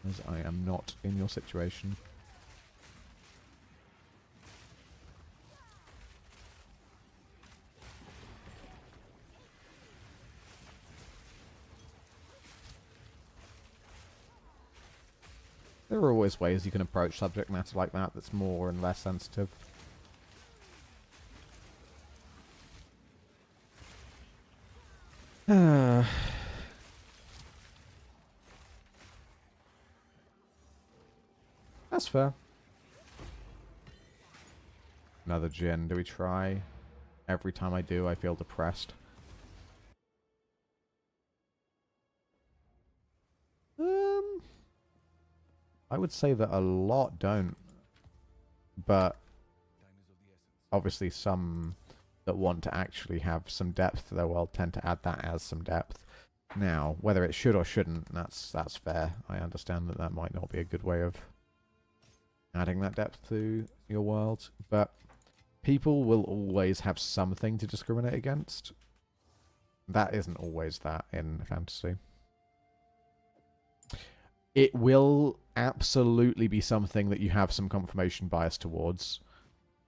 as I am not in your situation. There are always ways you can approach subject matter like that that's more and less sensitive. That's fair. Another gin. Do we try? Every time I do, I feel depressed. I would say that a lot don't. But obviously some that want to actually have some depth to their world tend to add that as some depth. Now, whether it should or shouldn't, that's fair. I understand that that might not be a good way of adding that depth to your world, but people will always have something to discriminate against. That isn't always that in fantasy. It will absolutely be something that you have some confirmation bias towards,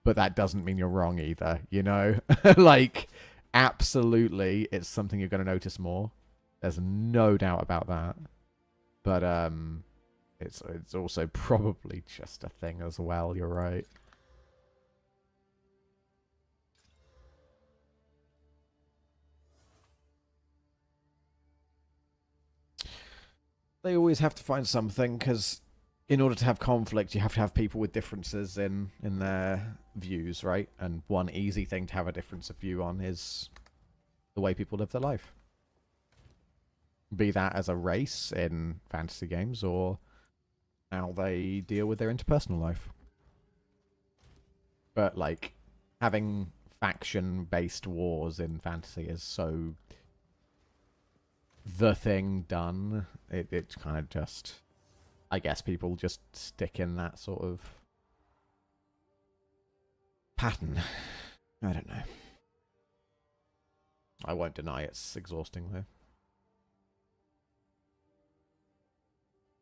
but that doesn't mean you're wrong either, you know? Like, absolutely, it's something you're going to notice more. There's no doubt about that. But it's also probably just a thing as well, you're right. They always have to find something, because in order to have conflict, you have to have people with differences in their views, right? And one easy thing to have a difference of view on is the way people live their life. Be that as a race in fantasy games, or how they deal with their interpersonal life. But, like, having faction-based wars in fantasy is so the thing done. It's kind of just... I guess people just stick in that sort of pattern. I don't know. I won't deny it's exhausting, though.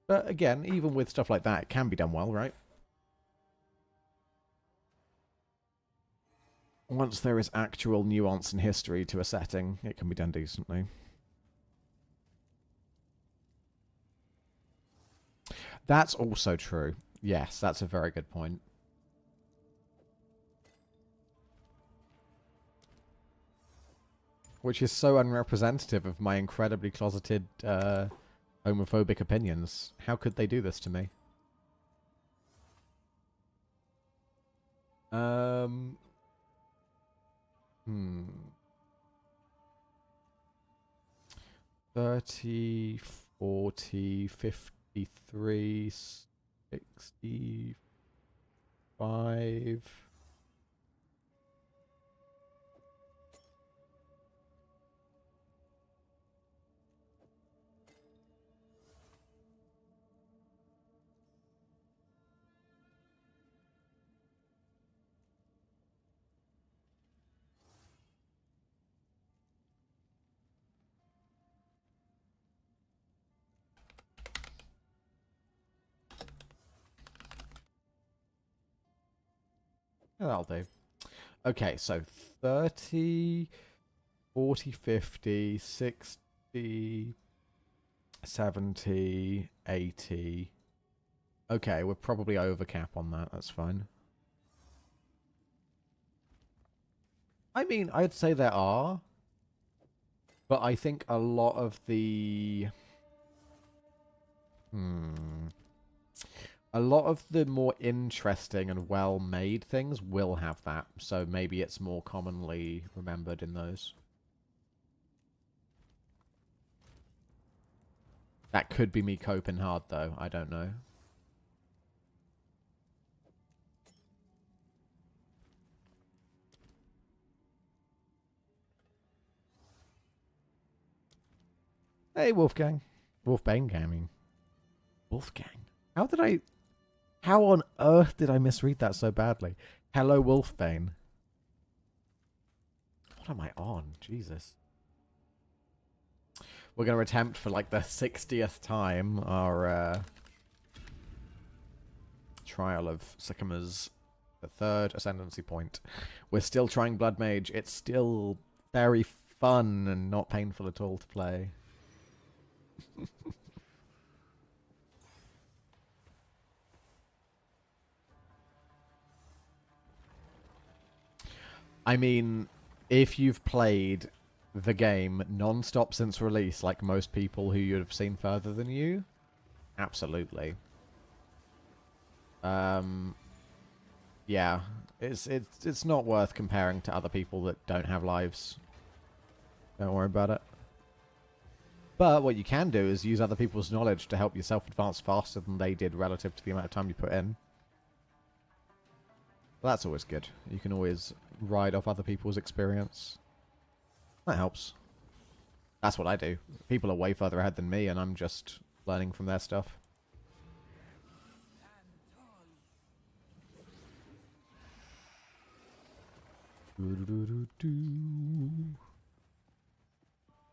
But again, even with stuff like that, it can be done well, right? Once there is actual nuance and history to a setting, it can be done decently. That's also true. Yes, that's a very good point. Which is so unrepresentative of my incredibly closeted homophobic opinions. How could they do this to me? Hmm. 30, 40, 53, 65... Yeah, that'll do. Okay, so 30, 40, 50, 60, 70, 80. Okay, we're probably over cap on that. That's fine. I mean, I'd say there are. But I think a lot of the... A lot of the more interesting and well-made things will have that, so maybe it's more commonly remembered in those. That could be me coping hard, though. I don't know. Hey, Wolfgang. Wolfbane Gaming. Wolfgang. How on earth did I misread that so badly? Hello, Wolfbane. What am I on? Jesus. We're going to attempt for like the 60th time our trial of Sycamores, the third ascendancy point. We're still trying Blood Mage. It's still very fun and not painful at all to play. I mean, if you've played the game non-stop since release, like most people who you'd have seen further than you, absolutely. Yeah, it's not worth comparing to other people that don't have lives. Don't worry about it. But what you can do is use other people's knowledge to help yourself advance faster than they did relative to the amount of time you put in. That's always good. You can always ride off other people's experience. That helps. That's what I do. People are way further ahead than me, and I'm just learning from their stuff.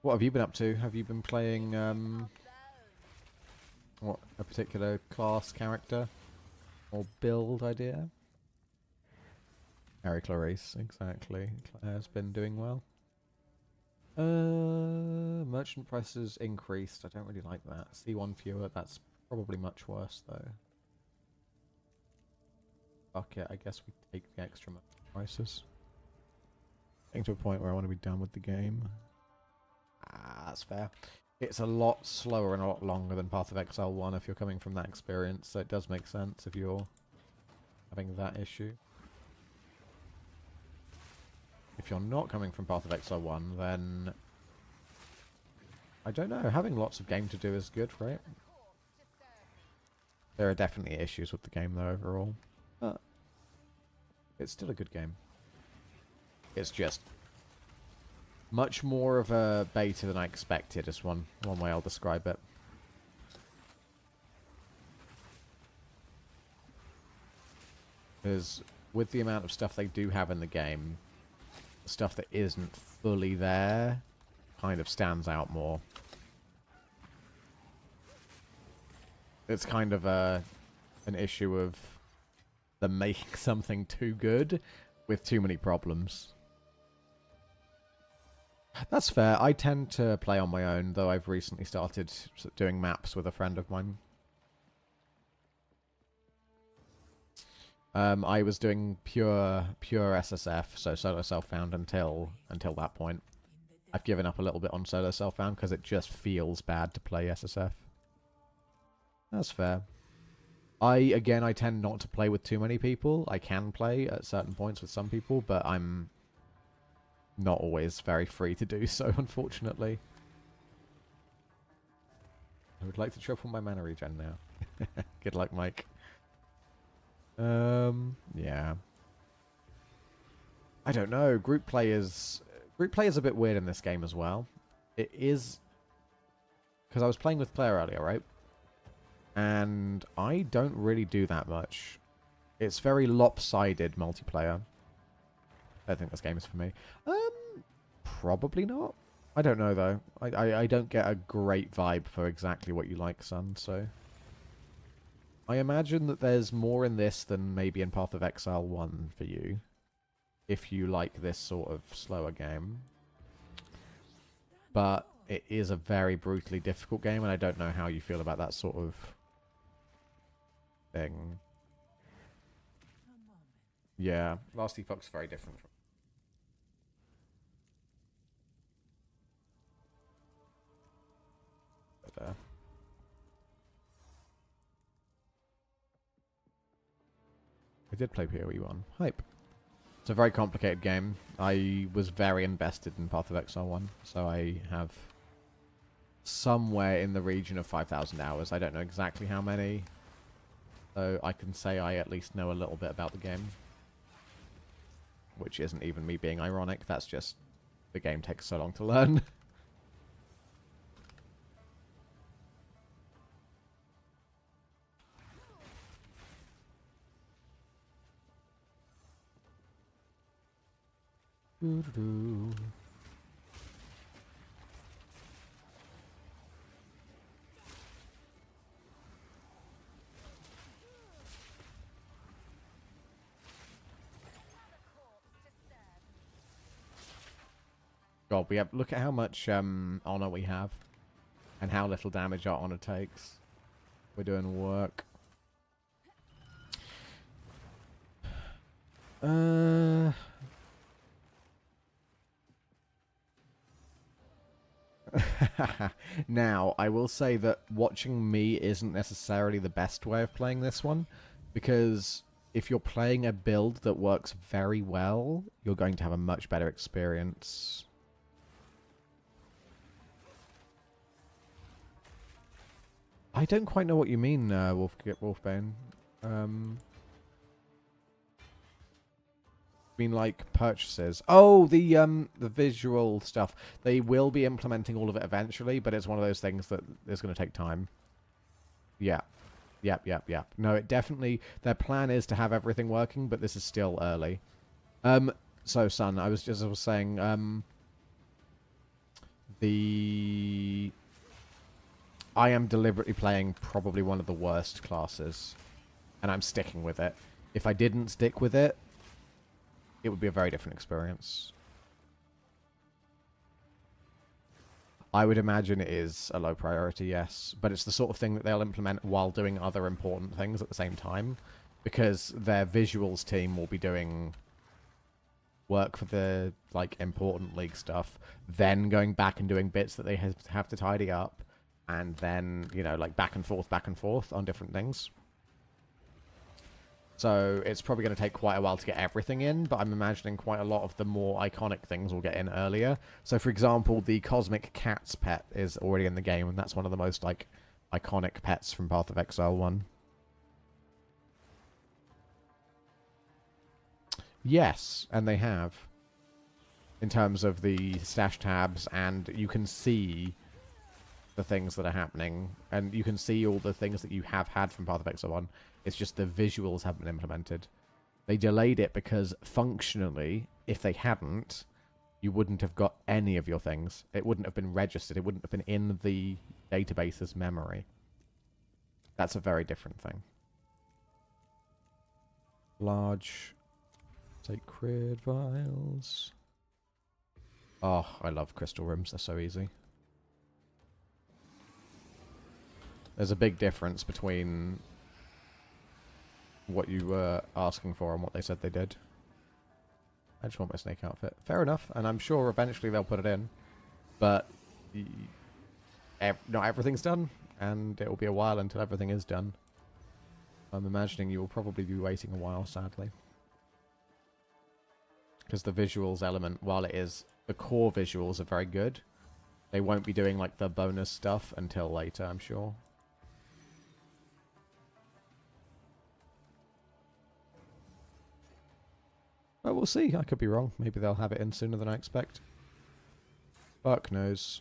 What have you been up to? Have you been playing, what, a particular class, character, or build idea? Harry Clarice, exactly. Claire's been doing well. Merchant prices increased. I don't really like that. C1 fewer, that's probably much worse, though. Fuck it, I guess we take the extra prices. Getting to a point where I want to be done with the game. Ah, that's fair. It's a lot slower and a lot longer than Path of Exile 1 if you're coming from that experience, so it does make sense if you're having that issue. If you're not coming from Path of Exile 1, then I don't know, having lots of game to do is good, right? There are definitely issues with the game though overall, but it's still a good game. It's just much more of a beta than I expected, is one way I'll describe it. Because with the amount of stuff they do have in the game, the stuff that isn't fully there kind of stands out more. It's kind of an issue of them making something too good with too many problems. That's fair. I tend to play on my own, though I've recently started doing maps with a friend of mine. I was doing pure SSF, so solo self-found until that point. I've given up a little bit on solo self-found because it just feels bad to play SSF. That's fair. I tend not to play with too many people. I can play at certain points with some people, but I'm not always very free to do so, unfortunately. I would like to triple my mana regen now. Good luck, Mike. Yeah. I don't know. Group play is a bit weird in this game as well. It is, because I was playing with Claire earlier, right? And I don't really do that much. It's very lopsided multiplayer. I don't think this game is for me. Probably not. I don't know though. I don't get a great vibe for exactly what you like, son, so I imagine that there's more in this than maybe in Path of Exile 1 for you, if you like this sort of slower game. But it is a very brutally difficult game, and I don't know how you feel about that sort of thing. Yeah, Last Epoch's very different from there. I did play PoE 1. Hype. It's a very complicated game. I was very invested in Path of Exile 1, so I have somewhere in the region of 5,000 hours. I don't know exactly how many, so I can say I at least know a little bit about the game. Which isn't even me being ironic, that's just the game takes so long to learn. God, we have... Look at how much honor we have. And how little damage our honor takes. We're doing work. Now, I will say that watching me isn't necessarily the best way of playing this one, because if you're playing a build that works very well, you're going to have a much better experience. I don't quite know what you mean, Wolfbane. Mean like purchases? Oh, the visual stuff. They will be implementing all of it eventually, but it's one of those things that is going to take time. Yeah. Yep. No, it definitely... Their plan is to have everything working, but this is still early. So, son, I was saying, I am deliberately playing probably one of the worst classes, and I'm sticking with it. If I didn't stick with it, it would be a very different experience. I would imagine it is a low priority, yes. But it's the sort of thing that they'll implement while doing other important things at the same time. Because their visuals team will be doing work for the, like, important league stuff. Then going back and doing bits that they have to tidy up. And then, you know, like, back and forth on different things. So it's probably going to take quite a while to get everything in, but I'm imagining quite a lot of the more iconic things will get in earlier. So, for example, the Cosmic Cat's pet is already in the game, and that's one of the most, like, iconic pets from Path of Exile 1. Yes, and they have. In terms of the stash tabs, and you can see the things that are happening, and you can see all the things that you have had from Path of Exile 1. It's just the visuals haven't been implemented. They delayed it because functionally, if they hadn't, you wouldn't have got any of your things. It wouldn't have been registered. It wouldn't have been in the database's memory. That's a very different thing. Large sacred vials. Oh, I love crystal rooms. They're so easy. There's a big difference between what you were asking for and what they said they did. I just want my snake outfit. Fair enough, and I'm sure eventually they'll put it in. But not everything's done, and it will be a while until everything is done. I'm imagining you will probably be waiting a while, sadly. Because the visuals element, while it is... The core visuals are very good. They won't be doing, like, the bonus stuff until later, I'm sure. But we'll see. I could be wrong. Maybe they'll have it in sooner than I expect. Fuck knows.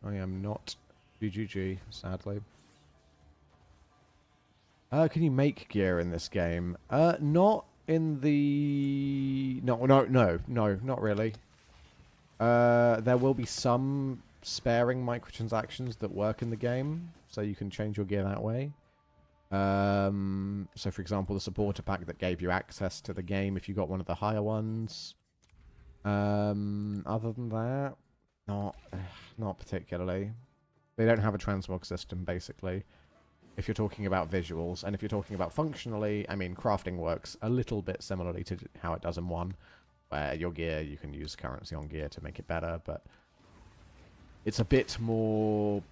I am not GGG, sadly. Can you make gear in this game? Not in the... No, not really. There will be some sparing microtransactions that work in the game, so you can change your gear that way. So for example, the supporter pack that gave you access to the game if you got one of the higher ones. Other than that, not particularly. They don't have a transmog system, basically, if you're talking about visuals. And if you're talking about functionally, I mean, crafting works a little bit similarly to how it does in 1, where your gear, you can use currency on gear to make it better, but it's a bit more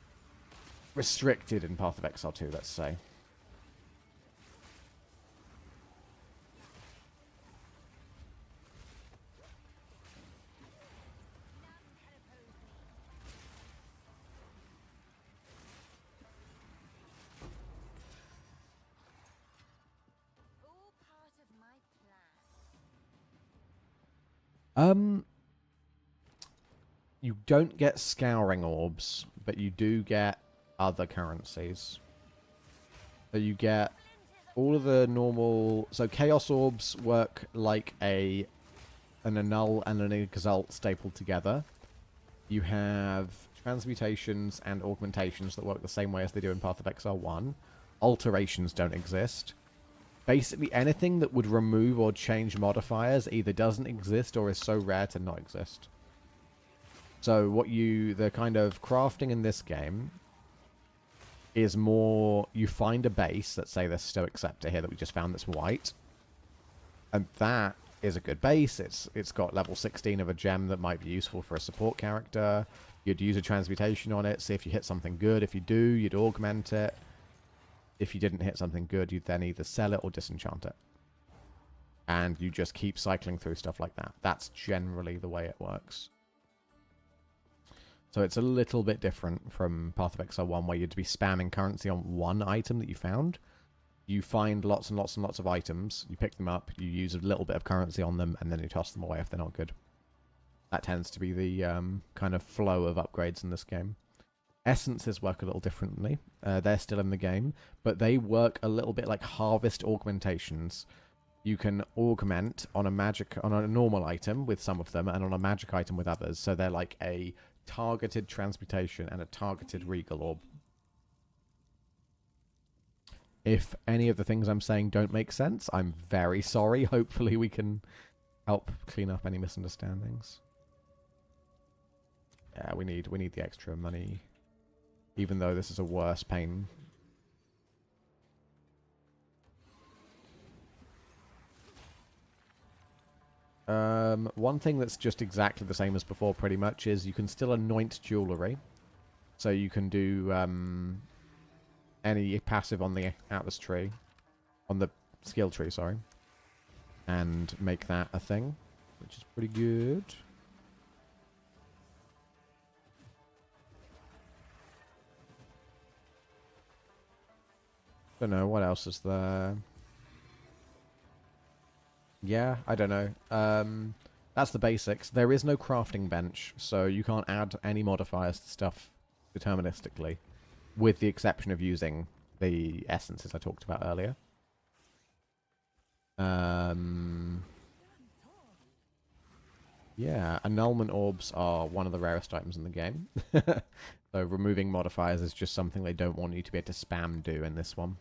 restricted in Path of Exile 2, let's say. You don't get scouring orbs, but you do get other currencies. So you get all of the normal... So chaos orbs work like an annul and an exalt stapled together. You have transmutations and augmentations that work the same way as they do in Path of Exile 1. Alterations don't exist. Basically, anything that would remove or change modifiers either doesn't exist or is so rare to not exist. So the kind of crafting in this game is more, you find a base, let's say there's Stoic Scepter here that we just found that's white. And that is a good base. It's got level 16 of a gem that might be useful for a support character. You'd use a transmutation on it, see if you hit something good. If you do, you'd augment it. If you didn't hit something good, you'd then either sell it or disenchant it. And you just keep cycling through stuff like that. That's generally the way it works. So it's a little bit different from Path of Exile 1, where you'd be spamming currency on one item that you found. You find lots and lots and lots of items, you pick them up, you use a little bit of currency on them, and then you toss them away if they're not good. That tends to be the kind of flow of upgrades in this game. Essences work a little differently. They're still in the game, but they work a little bit like harvest augmentations. You can augment on a normal item with some of them, and on a magic item with others. So they're like a targeted transmutation and a targeted regal orb. If any of the things I'm saying don't make sense, I'm very sorry. Hopefully we can help clean up any misunderstandings. Yeah, we need the extra money. Even though this is a worse pain. One thing that's just exactly the same as before pretty much is you can still anoint jewellery. So you can do any passive on the Atlas tree. On the skill tree, sorry. And make that a thing. Which is pretty good. Don't know, what else is there? Yeah, I don't know. That's the basics. There is no crafting bench, so you can't add any modifiers to stuff deterministically, with the exception of using the essences I talked about earlier. Yeah, annulment orbs are one of the rarest items in the game. So removing modifiers is just something they don't want you to be able to spam do in this one.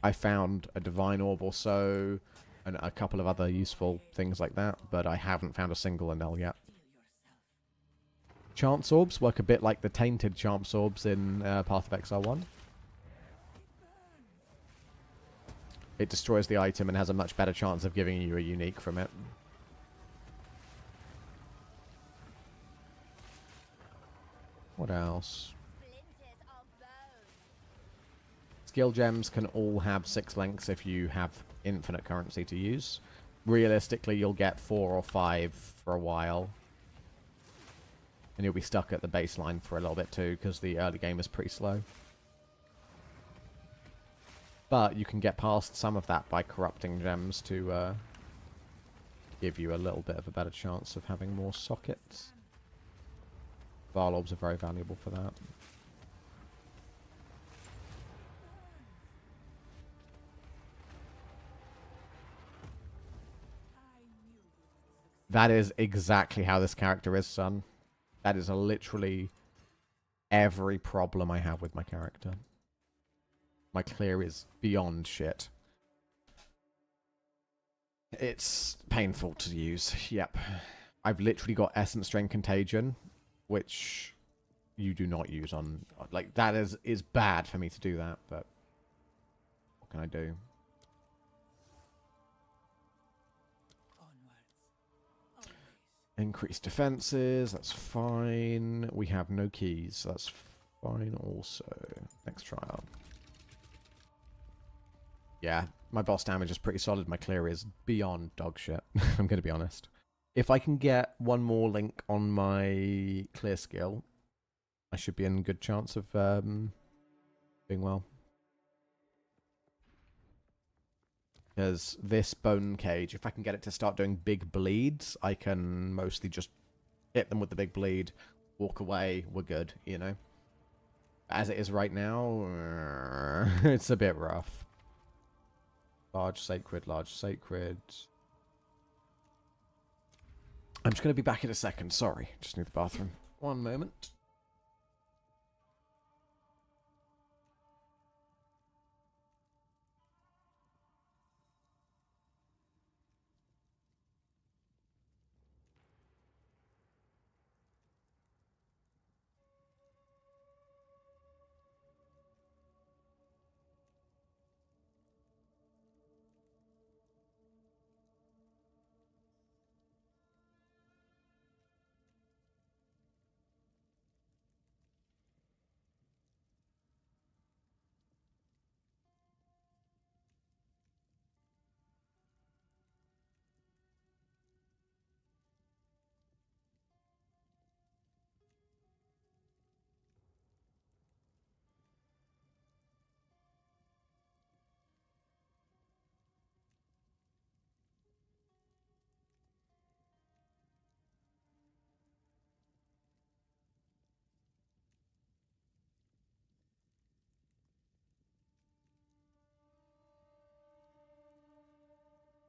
I found a divine orb or so, and a couple of other useful things like that, but I haven't found a single annul yet. Chance orbs work a bit like the tainted chance orbs in Path of Exile 1. It destroys the item and has a much better chance of giving you a unique from it. What else? Skill gems can all have 6 lengths if you have infinite currency to use. Realistically, you'll get 4 or 5 for a while. And you'll be stuck at the baseline for a little bit too, because the early game is pretty slow. But you can get past some of that by corrupting gems to give you a little bit of a better chance of having more sockets. Val orbs are very valuable for that. That is exactly how this character is, son. That is literally every problem I have with my character. My clear is beyond shit. It's painful to use. Yep. I've literally got Essence Drain Contagion, which you do not use on... Like, that is bad for me to do that, but what can I do? Increased defenses, that's fine. We have no keys, so that's fine also. Next trial. Yeah, my boss damage is pretty solid. My clear is beyond dog shit. I'm going to be honest. If I can get one more link on my clear skill, I should be in good chance of doing well. Because this bone cage, if I can get it to start doing big bleeds, I can mostly just hit them with the big bleed, walk away, we're good, you know? As it is right now, it's a bit rough. Large sacred, large sacred. I'm just going to be back in a second, sorry. Just need the bathroom. One moment.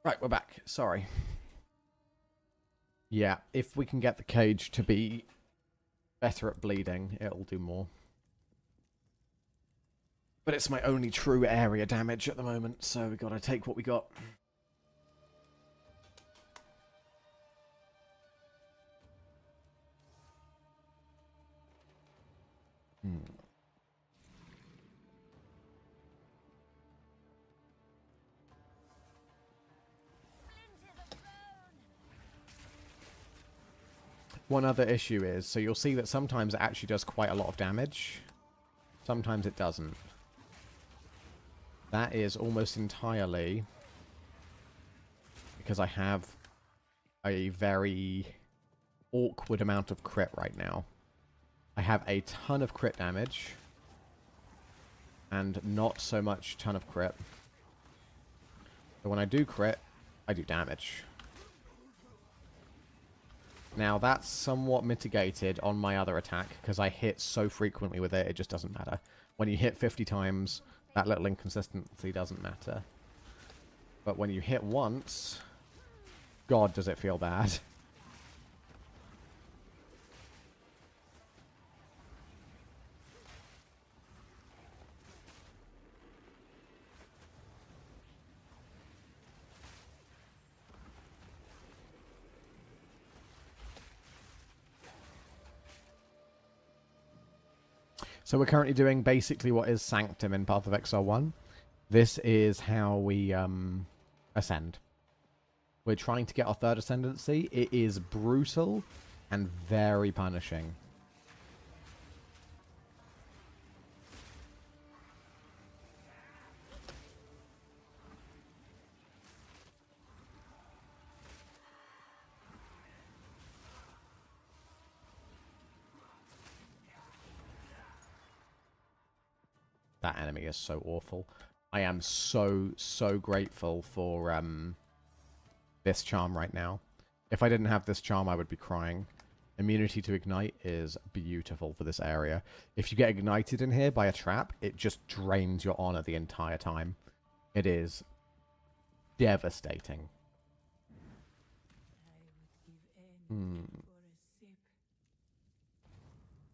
Right, we're back. Sorry. Yeah, if we can get the cage to be better at bleeding, it'll do more. But it's my only true area damage at the moment, so we gotta take what we got. One other issue is, so you'll see that sometimes it actually does quite a lot of damage. Sometimes it doesn't. That is almost entirely because I have a very awkward amount of crit right now. I have a ton of crit damage and not so much ton of crit. So when I do crit, I do damage. Now that's somewhat mitigated on my other attack because I hit so frequently with it, it just doesn't matter. When you hit 50 times, that little inconsistency doesn't matter. But when you hit once, God, does it feel bad. So we're currently doing basically what is Sanctum in Path of Exile 1. This is how we ascend. We're trying to get our third ascendancy. It is brutal and very punishing. That enemy is so awful. I am so grateful for this charm right now. If I didn't have this charm, I would be crying. Immunity to Ignite is beautiful for this area. If you get ignited in here by a trap, it just drains your honor the entire time. It is devastating.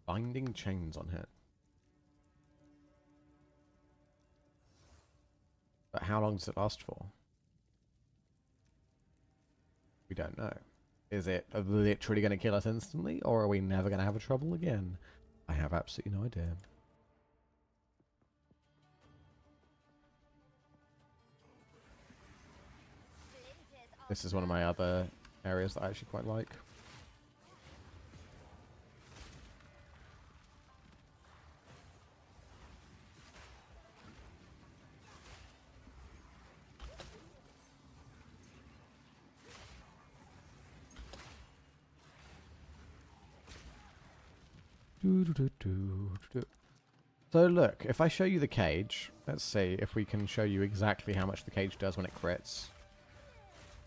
Binding chains on hit. But how long does it last for? We don't know. Is it literally going to kill us instantly, or are we never going to have a trouble again? I have absolutely no idea. This is one of my other areas that I actually quite like. So look, if I show you the cage, let's see if we can show you exactly how much the cage does when it crits.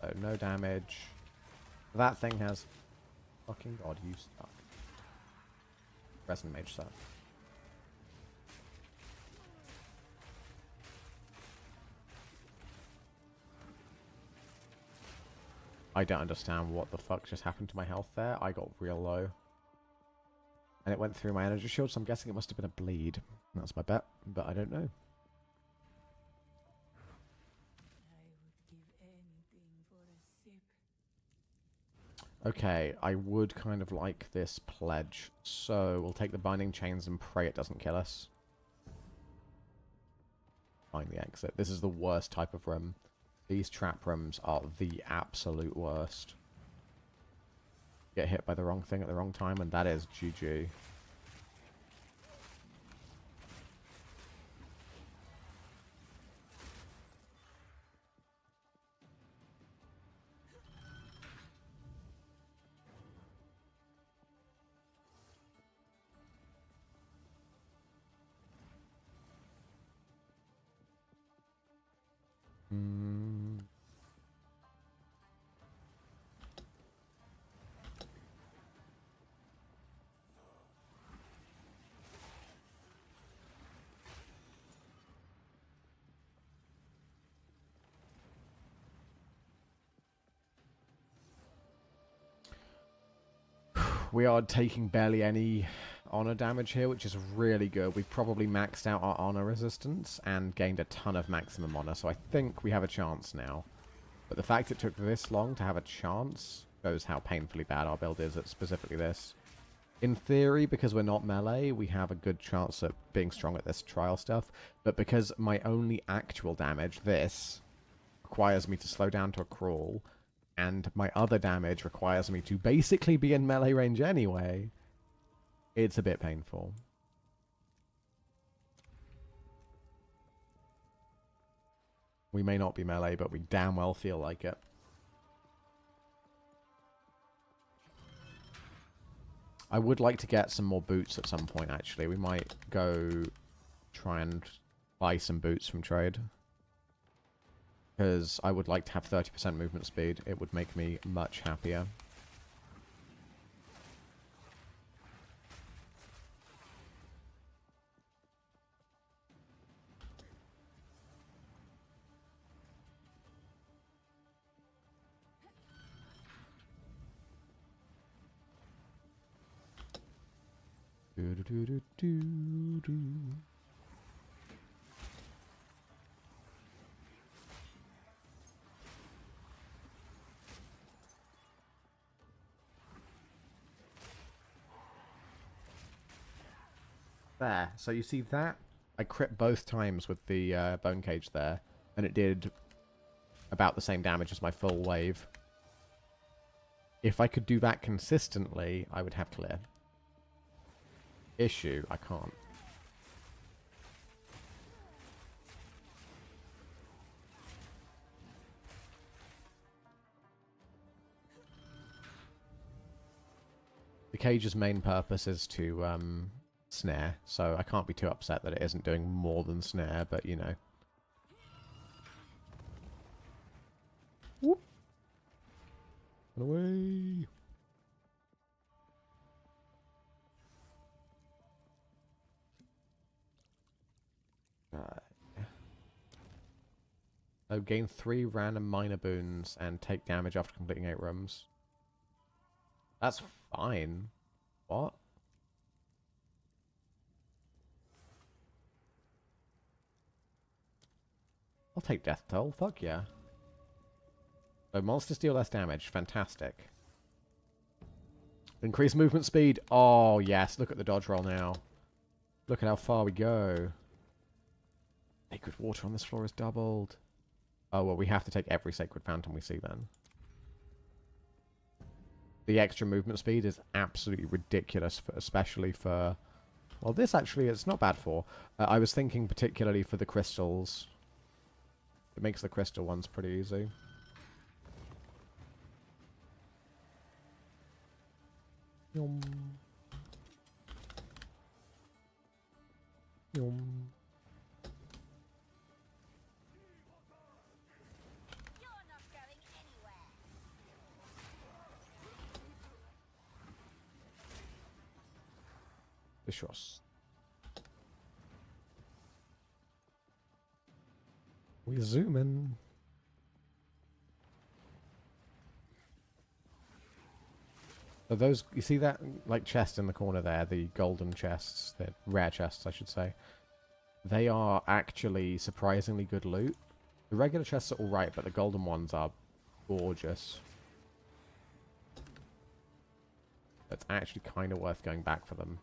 So no damage. That thing has... Fucking God, you suck. Resin Mage suck. I don't understand what the fuck just happened to my health there. I got real low. And it went through my energy shield, so I'm guessing it must have been a bleed. That's my bet, but I don't know. Okay, I would kind of like this pledge. So we'll take the binding chains and pray it doesn't kill us. Find the exit. This is the worst type of room. These trap rooms are the absolute worst. Get hit by the wrong thing at the wrong time, and that is GG. We are taking barely any honor damage here, which is really good. We've probably maxed out our honor resistance and gained a ton of maximum honor, so I think we have a chance now. But the fact it took this long to have a chance shows how painfully bad our build is at specifically this. In theory, because we're not melee, we have a good chance at being strong at this trial stuff. But because my only actual damage, this, requires me to slow down to a crawl, and my other damage requires me to basically be in melee range anyway, it's a bit painful. We may not be melee, but we damn well feel like it. I would like to get some more boots at some point, actually. We might go try and buy some boots from trade. Because I would like to have 30% movement speed. It would make me much happier. There. So you see that? I crit both times with the bone cage there, and it did about the same damage as my full wave. If I could do that consistently, I would have clear. Issue, I can't. The cage's main purpose is to snare, so I can't be too upset that it isn't doing more than snare, but you know. Whoop. Run away. Oh, gain 3 random minor boons and take damage after completing 8 rooms. That's fine. What? I'll take Death Toll. Fuck yeah. So monsters deal less damage. Fantastic. Increase movement speed. Oh, yes. Look at the dodge roll now. Look at how far we go. Sacred water on this floor is doubled. Oh, well, we have to take every Sacred Fountain we see then. The extra movement speed is absolutely ridiculous, especially for... Well, this actually it's not bad for. I was thinking particularly for the crystals. It makes the crystal ones pretty easy. Yum. Yum. Vicious. We zoom in. So those, you see that like chest in the corner there, the golden chests, the rare chests I should say. They are actually surprisingly good loot. The regular chests are alright, but the golden ones are gorgeous. It's actually kind of worth going back for them.